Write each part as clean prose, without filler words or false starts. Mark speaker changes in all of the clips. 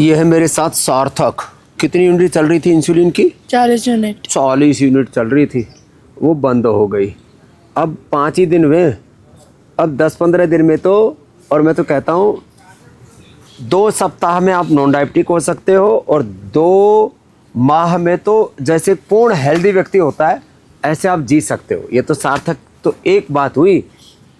Speaker 1: ये है मेरे साथ सार्थक। कितनी यूनिट चल रही थी इंसुलिन की?
Speaker 2: 40 यूनिट।
Speaker 1: 40 यूनिट चल रही थी, वो बंद हो गई। अब 5 ही दिन हुए, अब 10-15 दिन में तो, और मैं तो कहता हूँ 2 सप्ताह में आप नॉन डायबिटिक हो सकते हो, और 2 माह में तो जैसे पूर्ण हेल्दी व्यक्ति होता है ऐसे आप जी सकते हो। ये तो सार्थक तो एक बात हुई।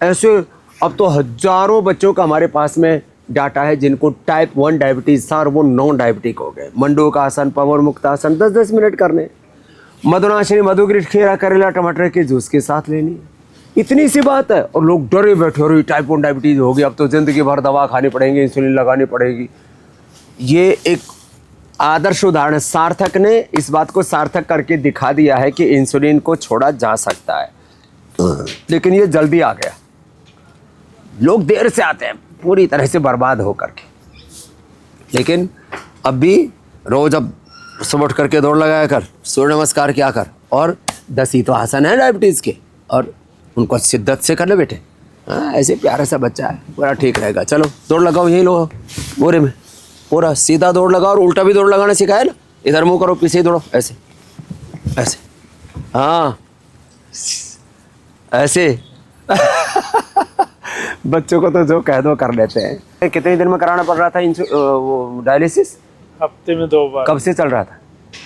Speaker 1: ऐसे अब तो हजारों बच्चों का हमारे पास में डाटा है जिनको टाइप 1 डायबिटीज़ था और वो नॉन डायबिटिक हो गए। मंडूक आसन, पवन मुक्त आसन 10-10 मिनट करने, मधुनाशिनी, मधुग्रीष्ट, खीरा, करेला, टमाटर के जूस के साथ लेनी, इतनी सी बात है। और लोग डरे बैठे हो रही टाइप 1 डायबिटीज़ होगी, अब तो ज़िंदगी भर दवा खानी पड़ेगी, इंसुलिन लगानी पड़ेगी। ये एक आदर्श उदाहरण है। सार्थक ने इस बात को सार्थक करके दिखा दिया है कि इंसुलिन को छोड़ा जा सकता है, लेकिन ये जल्दी आ गया। लोग देर से आते हैं पूरी तरह से बर्बाद हो करके, लेकिन अब भी रोज अब सुबह उठ करके दौड़ लगाया कर, सूर्य नमस्कार किया कर, और 10 ही तो आसन है डायबिटीज़ के, और उनको शिद्दत से कर ले बेटे। हाँ, ऐसे प्यारा सा बच्चा है, पूरा ठीक रहेगा। चलो दौड़ लगाओ, यही लो बोरे में, पूरा सीधा दौड़ लगाओ, और उल्टा भी दौड़ लगाना सिखाया ना, इधर मुँह करो, पीछे ही दौड़ो, ऐसे ऐसे, हाँ ऐसे। बच्चों को तो जो कह दो कर लेते हैं। कितने दिन में कराना पड़ रहा था वो डायलिसिस?
Speaker 3: हफ्ते में 2 बार।
Speaker 1: कब से चल रहा था?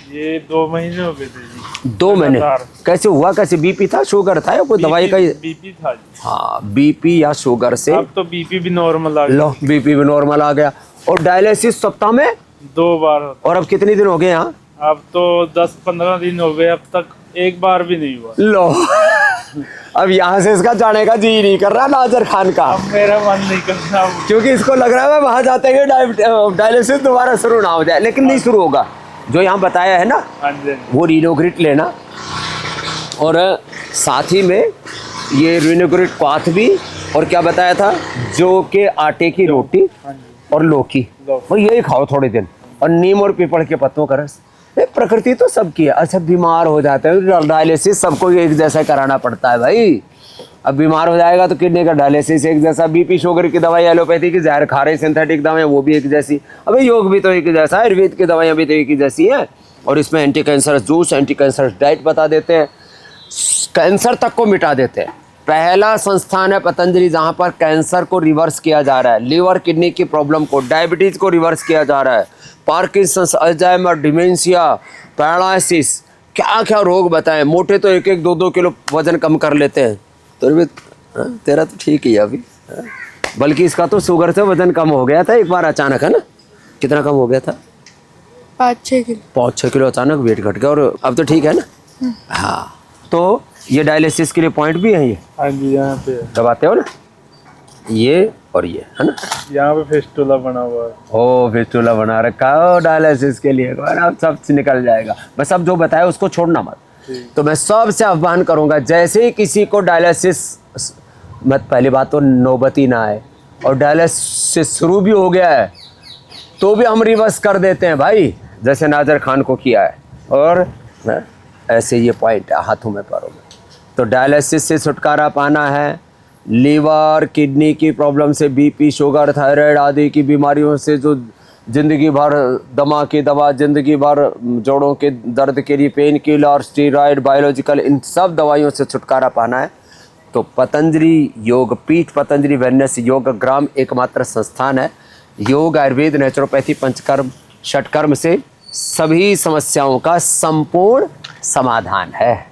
Speaker 3: ये 2 महीने हो गए थे जी।
Speaker 1: 2 महीने? कैसे हुआ? कैसे? बीपी था, शुगर था, या कोई दवाई का?
Speaker 3: बीपी था जी।
Speaker 1: हाँ, बीपी या शुगर से।
Speaker 3: अब तो बीपी भी नॉर्मल आ गया।
Speaker 1: लो, बीपी भी नॉर्मल आ गया। और डायलिसिस सप्ताह में
Speaker 3: 2 बार होता।
Speaker 1: और अब कितने दिन हो गए यहाँ?
Speaker 3: अब तो 10-15 दिन हो गए, अब तक एक बार भी नहीं हुआ।
Speaker 1: लो, अब यहाँ से इसका जाने का जी नहीं कर रहा नाजर खान का।
Speaker 3: अब मेरा मन नहीं करता,
Speaker 1: क्योंकि इसको लग रहा है वहां जाते हैं डायलिसिस दोबारा शुरू ना हो जाए, लेकिन नहीं शुरू होगा। जो यहाँ बताया है ना,
Speaker 3: हाँ जी,
Speaker 1: वो रीनोग्रिट लेना, और साथ ही में ये रीनोग्रिट क्वाथ भी, और क्या बताया था, जो के आटे की रोटी
Speaker 3: हाँ जी,
Speaker 1: और लौकी, और यही खाओ थोड़े दिन, और नीम और पीपल के पत्तों का रस। प्रकृति तो सबकी है। अच्छा, बीमार हो जाते हैं, डायलिसिस सबको एक जैसा कराना पड़ता है भाई। अब बीमार हो जाएगा तो किडनी का डायलिसिस एक जैसा, बीपी शुगर की दवाई, एलोपैथी की जहर खा रहे, सिंथेटिक दवाएं वो भी एक जैसी, अबे योग भी तो एक जैसा, आयुर्वेद की दवाइयाँ भी तो एक ही जैसी हैं। और इसमें anti cancer juice, anti cancer diet बता देते हैं, कैंसर तक को मिटा देते हैं। पहला संस्थान है पतंजलि जहाँ पर कैंसर को रिवर्स किया जा रहा है, लीवर किडनी की प्रॉब्लम को, डायबिटीज़ को रिवर्स किया जा रहा है, पार्किंसंस, अल्जाइमर, डिमेंशिया, पैरालिसिस, क्या क्या रोग बताएं। मोटे तो 1-2 किलो वजन कम कर लेते हैं। तो भी तेरा तो ठीक ही है अभी, बल्कि इसका तो शुगर से वजन कम हो गया था एक बार अचानक, है ना? कितना कम हो गया था?
Speaker 2: 5-6 किलो।
Speaker 1: 5-6 किलो अचानक वेट घट गया, और अब तो ठीक है ना? हाँ, तो ये डायलिसिस के लिए पॉइंट भी है। ये
Speaker 3: हाँ जी, यहाँ पे
Speaker 1: दबाते हो ना, ये और ये, है ना?
Speaker 3: यहाँ पे फेस्टुला बना हुआ है।
Speaker 1: ओ, फेस्टुला बना रखा हो डायलिसिस के लिए, अब सब निकल जाएगा। बस अब जो बताया उसको छोड़ना मत। तो मैं सबसे आह्वान करूंगा, जैसे ही किसी को डायलिसिस, मत पहली बात तो नौबती ना आए, और डायलिसिस शुरू भी हो गया है तो भी हम रिवर्स कर देते हैं भाई, जैसे नाजर खान को किया है। और ऐसे ये पॉइंट है हाथों में पैरों में। तो डायलिसिस से छुटकारा पाना है, लीवर किडनी की प्रॉब्लम से, बीपी शुगर थायराइड आदि की बीमारियों से, जो ज़िंदगी भर दमा की दवा, ज़िंदगी भर जोड़ों के दर्द के लिए पेन किलर, स्टीरॉयड, बायोलॉजिकल, इन सब दवाइयों से छुटकारा पाना है तो पतंजलि योग पीठ, पतंजलि वेलनेस योग ग्राम एकमात्र संस्थान है। योग, आयुर्वेद, नेचुरोपैथी, पंचकर्म, षटकर्म से सभी समस्याओं का संपूर्ण समाधान है।